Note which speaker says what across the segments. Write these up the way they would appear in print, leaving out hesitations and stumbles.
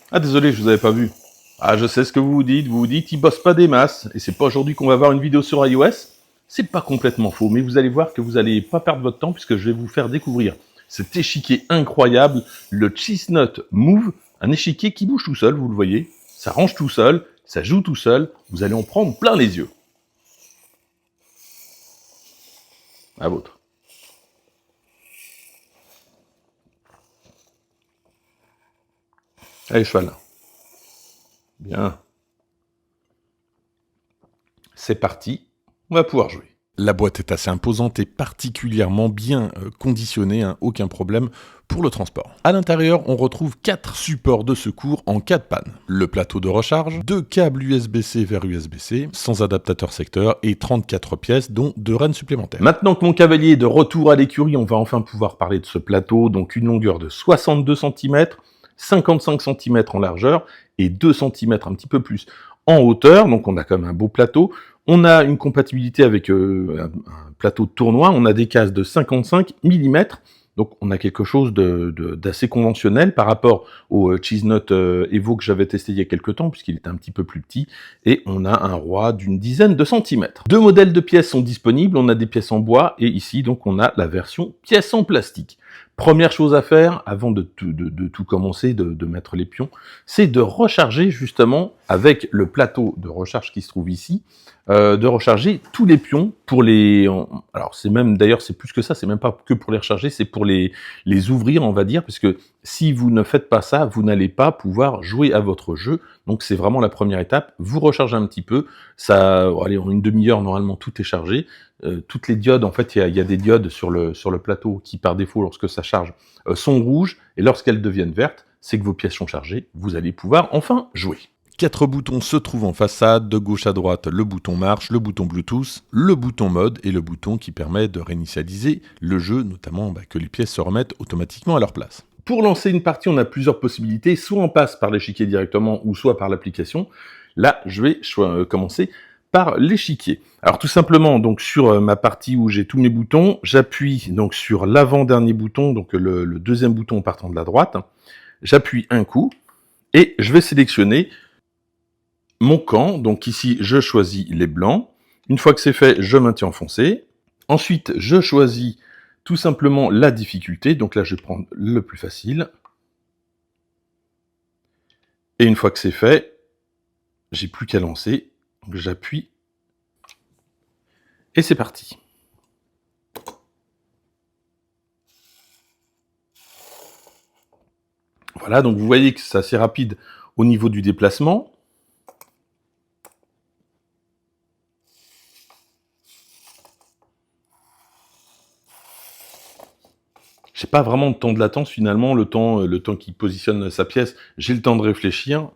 Speaker 1: Ah désolé, je vous avais pas vu. Ah je sais ce que vous vous dites, ils bossent pas des masses, et c'est pas aujourd'hui qu'on va voir une vidéo sur iOS. C'est pas complètement faux, mais vous allez voir que vous allez pas perdre votre temps puisque je vais vous faire découvrir cet échiquier incroyable, le Chestnut Move, un échiquier qui bouge tout seul, vous le voyez, ça range tout seul, ça joue tout seul, vous allez en prendre plein les yeux. À vôtre. Allez cheval. Bien. C'est parti, on va pouvoir jouer.
Speaker 2: La boîte est assez imposante et particulièrement bien conditionnée, hein, aucun problème pour le transport. À l'intérieur, on retrouve 4 supports de secours en cas de panne. Le plateau de recharge, 2 câbles USB-C vers USB-C, sans adaptateur secteur et 34 pièces, dont 2 rennes supplémentaires.
Speaker 1: Maintenant que mon cavalier est de retour à l'écurie, on va enfin pouvoir parler de ce plateau, donc une longueur de 62 cm, 55 cm en largeur et 2 cm un petit peu plus en hauteur, donc on a quand même un beau plateau. On a une compatibilité avec un plateau de tournoi, on a des cases de 55 mm, donc on a quelque chose d'assez conventionnel par rapport au Chestnut Evo que j'avais testé il y a quelques temps, puisqu'il est un petit peu plus petit, et on a un roi d'une dizaine de centimètres. 2 modèles de pièces sont disponibles, on a des pièces en bois, et ici donc on a la version pièces en plastique. Première chose à faire, avant de tout commencer, de mettre les pions, c'est de recharger justement, avec le plateau de recharge qui se trouve ici, de recharger tous les pions pour les... Alors c'est même, d'ailleurs c'est plus que ça, c'est même pas que pour les recharger, c'est pour les ouvrir, on va dire, parce que si vous ne faites pas ça, vous n'allez pas pouvoir jouer à votre jeu. Donc c'est vraiment la première étape, vous rechargez un petit peu, ça, allez, en une demi-heure, normalement tout est chargé. Toutes les diodes, en fait, il y a des diodes sur le plateau qui, par défaut, lorsque ça charge, sont rouges, et lorsqu'elles deviennent vertes, c'est que vos pièces sont chargées, vous allez pouvoir enfin jouer.
Speaker 2: 4 boutons se trouvent en façade, de gauche à droite le bouton marche, le bouton Bluetooth, le bouton mode et le bouton qui permet de réinitialiser le jeu, notamment que les pièces se remettent automatiquement à leur place.
Speaker 1: Pour lancer une partie, on a plusieurs possibilités, soit on passe par l'échiquier directement, ou soit par l'application. Là, je vais commencer par l'échiquier. Alors tout simplement, donc sur ma partie où j'ai tous mes boutons, j'appuie donc sur l'avant-dernier bouton, donc le deuxième bouton partant de la droite, j'appuie un coup, et je vais sélectionner mon camp, donc ici je choisis les blancs. Une fois que c'est fait, je maintiens enfoncé. Ensuite, je choisis tout simplement la difficulté, donc là je vais prendre le plus facile. Et une fois que c'est fait, j'ai plus qu'à lancer, donc j'appuie, et c'est parti. Voilà, donc vous voyez que c'est assez rapide au niveau du déplacement. J'ai pas vraiment de temps de latence finalement, le temps qu'il positionne sa pièce, j'ai le temps de réfléchir.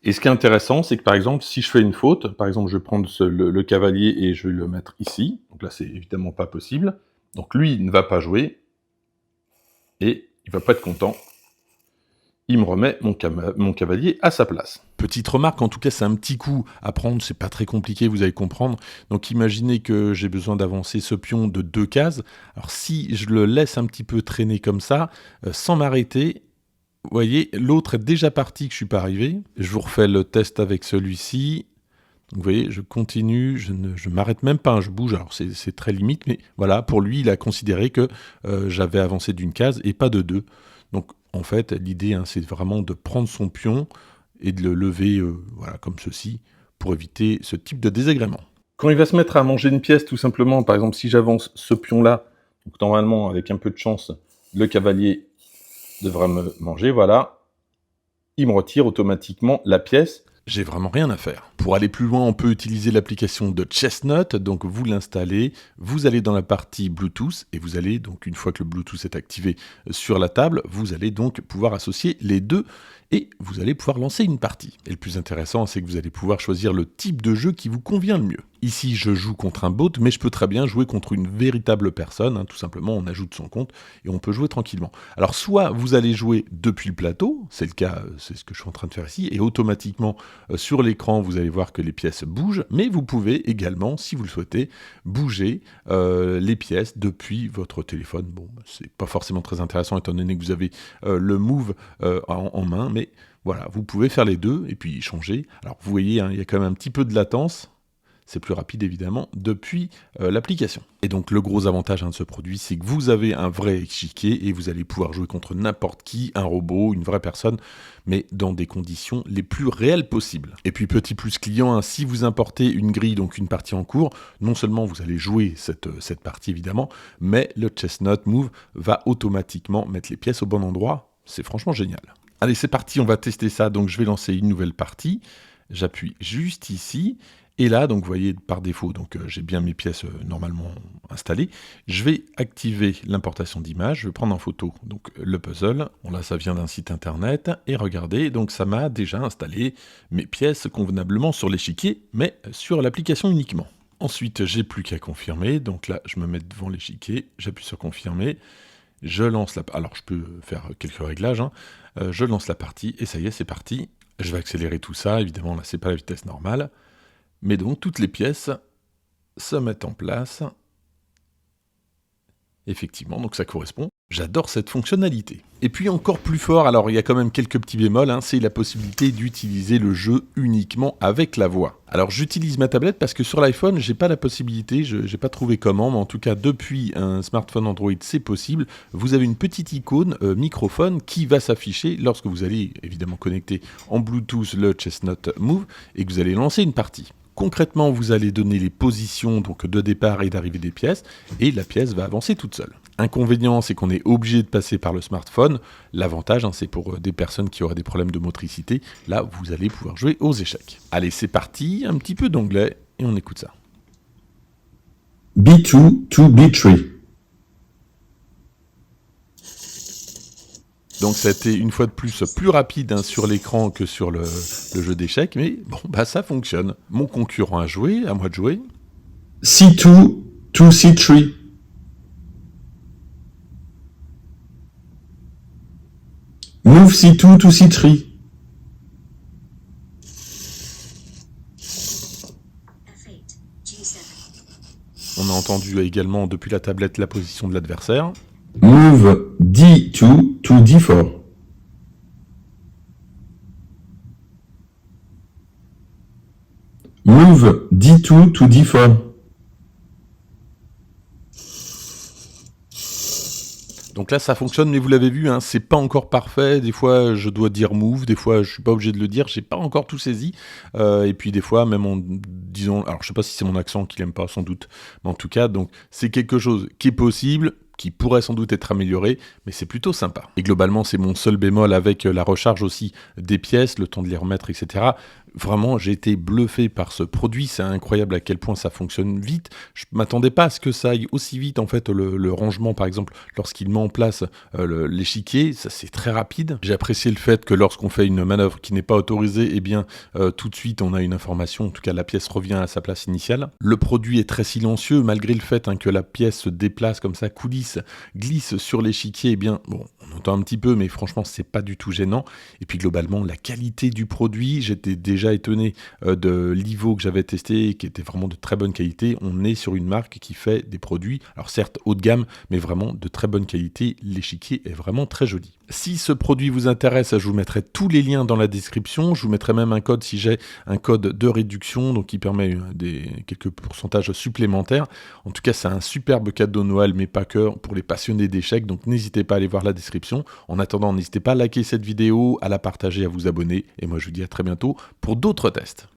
Speaker 1: Et ce qui est intéressant, c'est que par exemple, si je fais une faute, par exemple, je vais prendre le cavalier et je vais le mettre ici, donc là c'est évidemment pas possible, donc lui il ne va pas jouer, et il va pas être content. Il me remet mon cavalier à sa place.
Speaker 2: Petite remarque, en tout cas c'est un petit coup à prendre, c'est pas très compliqué, vous allez comprendre. Donc imaginez que j'ai besoin d'avancer ce pion de 2 cases. Alors si je le laisse un petit peu traîner comme ça, sans m'arrêter, vous voyez, l'autre est déjà parti que je suis pas arrivé. Je vous refais le test avec celui-ci. Donc vous voyez, je continue, je m'arrête même pas, hein, je bouge. Alors c'est très limite, mais voilà, pour lui, il a considéré que j'avais avancé d'une case et pas de 2. Donc en fait, l'idée, hein, c'est vraiment de prendre son pion et de le lever voilà, comme ceci, pour éviter ce type de désagrément.
Speaker 1: Quand il va se mettre à manger une pièce, tout simplement, par exemple, si j'avance ce pion-là, donc normalement, avec un peu de chance, le cavalier devra me manger, voilà. Il me retire automatiquement la pièce.
Speaker 2: J'ai vraiment rien à faire. Pour aller plus loin, on peut utiliser l'application de Chestnut, donc vous l'installez, vous allez dans la partie Bluetooth, et vous allez, donc une fois que le Bluetooth est activé sur la table, vous allez donc pouvoir associer les deux et vous allez pouvoir lancer une partie. Et le plus intéressant, c'est que vous allez pouvoir choisir le type de jeu qui vous convient le mieux. Ici, je joue contre un bot, mais je peux très bien jouer contre une véritable personne, tout simplement, on ajoute son compte et on peut jouer tranquillement. Alors, soit vous allez jouer depuis le plateau, c'est le cas, c'est ce que je suis en train de faire ici, et automatiquement, sur l'écran, vous allez voir que les pièces bougent, mais vous pouvez également, si vous le souhaitez, bouger les pièces depuis votre téléphone. Bon, c'est pas forcément très intéressant étant donné que vous avez le Move en main, mais voilà, vous pouvez faire les deux et puis changer. Alors vous voyez, il y a quand même un petit peu de latence. C'est plus rapide évidemment depuis l'application. Et donc le gros avantage de ce produit, c'est que vous avez un vrai échiquier et vous allez pouvoir jouer contre n'importe qui, un robot, une vraie personne, mais dans des conditions les plus réelles possibles. Et puis petit plus client, si vous importez une grille, donc une partie en cours, non seulement vous allez jouer cette partie évidemment, mais le Chestnut Move va automatiquement mettre les pièces au bon endroit. C'est franchement génial. Allez, c'est parti, on va tester ça. Donc je vais lancer une nouvelle partie. J'appuie juste ici. Et là, donc vous voyez par défaut, donc j'ai bien mes pièces normalement installées. Je vais activer l'importation d'images. Je vais prendre en photo donc le puzzle. Bon là, ça vient d'un site internet. Et regardez, donc ça m'a déjà installé mes pièces convenablement sur l'échiquier, mais sur l'application uniquement. Ensuite, j'ai plus qu'à confirmer. Donc là, je me mets devant l'échiquier. J'appuie sur confirmer. Je lance la... Alors, je peux faire quelques réglages. Je lance la partie et ça y est, c'est parti. Je vais accélérer tout ça. Évidemment, là, c'est pas la vitesse normale. Mais donc, toutes les pièces se mettent en place. Effectivement, donc ça correspond. J'adore cette fonctionnalité. Et puis encore plus fort, alors il y a quand même quelques petits bémols, c'est la possibilité d'utiliser le jeu uniquement avec la voix. Alors j'utilise ma tablette parce que sur l'iPhone, j'ai pas la possibilité, j'ai pas trouvé comment, mais en tout cas depuis un smartphone Android, c'est possible. Vous avez une petite icône microphone qui va s'afficher lorsque vous allez évidemment connecter en Bluetooth le Chestnut Move et que vous allez lancer une partie. Concrètement, vous allez donner les positions donc de départ et d'arrivée des pièces, et la pièce va avancer toute seule. Inconvénient, c'est qu'on est obligé de passer par le smartphone. L'avantage, c'est pour des personnes qui auraient des problèmes de motricité. Là, vous allez pouvoir jouer aux échecs. Allez, c'est parti, un petit peu d'anglais, et on écoute ça.
Speaker 3: B2 to B3.
Speaker 2: Donc c'était une fois de plus rapide sur l'écran que sur le jeu d'échecs, mais bon, ça fonctionne. Mon concurrent a joué, à moi de jouer.
Speaker 3: C2 to C3. Move C2 to C3.
Speaker 2: On a entendu également depuis la tablette la position de l'adversaire.
Speaker 3: Move D2 to D4. Move D2 to D4.
Speaker 2: Donc là, ça fonctionne, mais vous l'avez vu, c'est pas encore parfait. Des fois, je dois dire move, des fois, je suis pas obligé de le dire, j'ai pas encore tout saisi. Et puis des fois, même en disant, alors je sais pas si c'est mon accent qu'il aime pas, sans doute, mais en tout cas, donc c'est quelque chose qui est possible, qui pourrait sans doute être amélioré, mais c'est plutôt sympa. Et globalement, c'est mon seul bémol avec la recharge aussi des pièces, le temps de les remettre, etc. Vraiment, j'ai été bluffé par ce produit, c'est incroyable à quel point ça fonctionne vite. Je m'attendais pas à ce que ça aille aussi vite, en fait, le rangement, par exemple, lorsqu'il met en place l'échiquier, ça c'est très rapide. J'ai apprécié le fait que lorsqu'on fait une manœuvre qui n'est pas autorisée, eh bien, tout de suite, on a une information, en tout cas, la pièce revient à sa place initiale. Le produit est très silencieux, malgré le fait que la pièce se déplace comme ça, coulisse, glisse sur l'échiquier, eh bien, bon, on entend un petit peu, mais franchement, c'est pas du tout gênant. Et puis, globalement, la qualité du produit, j'étais déjà étonné de l'Ivo que j'avais testé, qui était vraiment de très bonne qualité. On est sur une marque qui fait des produits, alors certes haut de gamme, mais vraiment de très bonne qualité. L'échiquier est vraiment très joli. Si ce produit vous intéresse, je vous mettrai tous les liens dans la description. Je vous mettrai même un code si j'ai un code de réduction, donc qui permet quelques pourcentages supplémentaires. En tout cas, c'est un superbe cadeau de Noël, mais pas que, pour les passionnés d'échecs. Donc n'hésitez pas à aller voir la description. En attendant, n'hésitez pas à liker cette vidéo, à la partager, à vous abonner. Et moi, je vous dis à très bientôt pour d'autres tests.